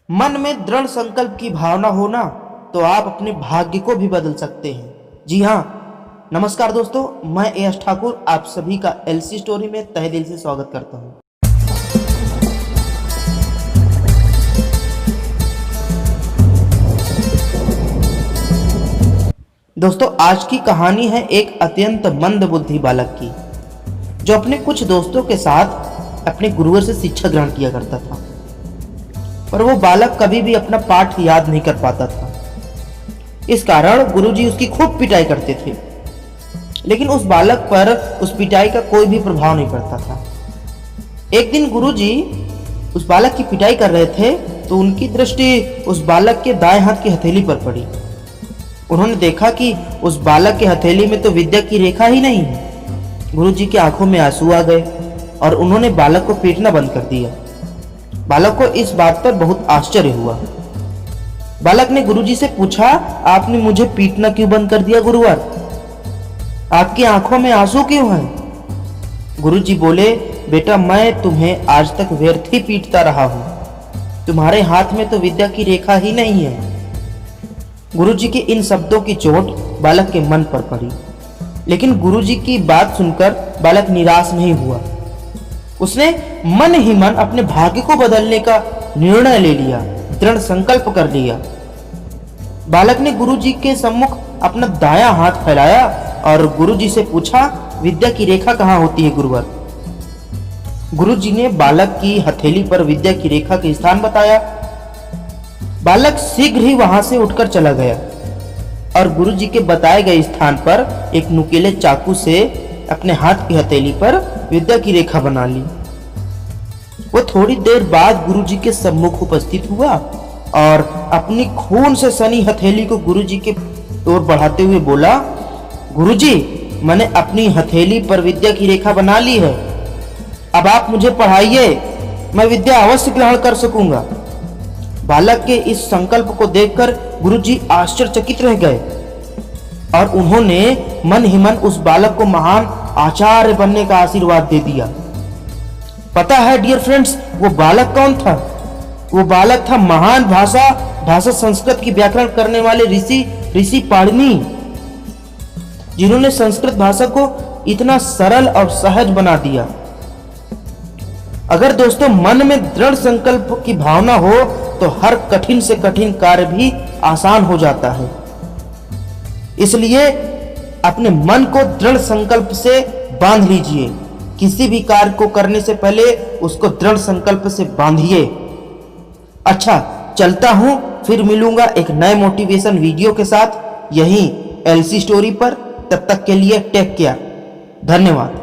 मन में दृढ़ संकल्प की भावना होना तो आप अपने भाग्य को भी बदल सकते हैं। जी हाँ, नमस्कार दोस्तों, मैं एस ठाकुर आप सभी का एलसी स्टोरी में तहे दिल से स्वागत करता हूँ। दोस्तों, आज की कहानी है एक अत्यंत मंदबुद्धि बालक की, जो अपने कुछ दोस्तों के साथ अपने गुरुवर से शिक्षा ग्रहण किया करता था। पर वो बालक कभी भी अपना पाठ याद नहीं कर पाता था। इस कारण गुरुजी उसकी खूब पिटाई करते थे, लेकिन उस बालक पर उस पिटाई का कोई भी प्रभाव नहीं पड़ता था। एक दिन गुरुजी उस बालक की पिटाई कर रहे थे तो उनकी दृष्टि उस बालक के दाएं हाथ की हथेली पर पड़ी। उन्होंने देखा कि उस बालक के हथेली में तो विद्या की रेखा ही नहीं है। गुरुजी की आंखों में आंसू आ गए और उन्होंने बालक को पीटना बंद कर दिया। बालक को इस बात पर बहुत आश्चर्य हुआ। बालक ने गुरुजी से पूछा, आपने मुझे पीटना क्यों बंद कर दिया गुरुवर? आपकी आंखों में आंसू क्यों हैं? गुरुजी बोले, बेटा, मैं तुम्हें आज तक व्यर्थ ही पीटता रहा हूं। तुम्हारे हाथ में तो विद्या की रेखा ही नहीं है। गुरुजी के इन शब्दों की चोट बालक के मन पर पड़ी, लेकिन गुरुजी की बात सुनकर बालक निराश नहीं हुआ। उसने मन ही मन अपने भाग्य को बदलने का निर्णय ले लिया, दृढ़ संकल्प कर लिया। बालक ने गुरुजी के सम्मुख अपना दायां हाथ फैलाया और गुरुजी से पूछा, विद्या की रेखा कहाँ होती है गुरुवर? गुरुजी ने बालक की हथेली पर विद्या की रेखा का स्थान बताया। बालक शीघ्र ही वहां से उठकर चला गया और गुरुजी के बताए गए स्थान पर एक नुकीले चाकू से अपने हाथ की हथेली पर विद्या की रेखा बना ली। वो थोड़ी देर बाद गुरुजी के सम्मुख उपस्थित हुआ और अपनी खून से सनी हथेली को गुरुजी के ओर बढ़ाते हुए बोला, गुरुजी, मैंने अपनी हथेली पर विद्या की रेखा बना ली है। अब आप मुझे पढ़ाइए, मैं विद्या अवश्य ग्रहण कर सकूंगा। बालक के इस संकल्प को देखकर गुरुजी आश्चर्यचकित रह गए और उन्होंने मन ही मन उस बालक को महान आचार्य बनने का आशीर्वाद दे दिया। पता है डियर फ्रेंड्स, वो बालक कौन था? वो बालक था महान भाषा संस्कृत की व्याकरण करने वाले ऋषि पाणिनि, जिन्होंने संस्कृत भाषा को इतना सरल और सहज बना दिया। अगर दोस्तों मन में दृढ़ संकल्प की भावना हो तो हर कठिन से कठिन कार्य भी आसान हो जाता है। इसलिए अपने मन को दृढ़ संकल्प से बांध लीजिए। किसी भी कार्य को करने से पहले उसको दृढ़ संकल्प से बांधिए। अच्छा, चलता हूं, फिर मिलूंगा एक नए मोटिवेशन वीडियो के साथ यहीं एलसी स्टोरी पर। तब तक के लिए टेक केयर। धन्यवाद।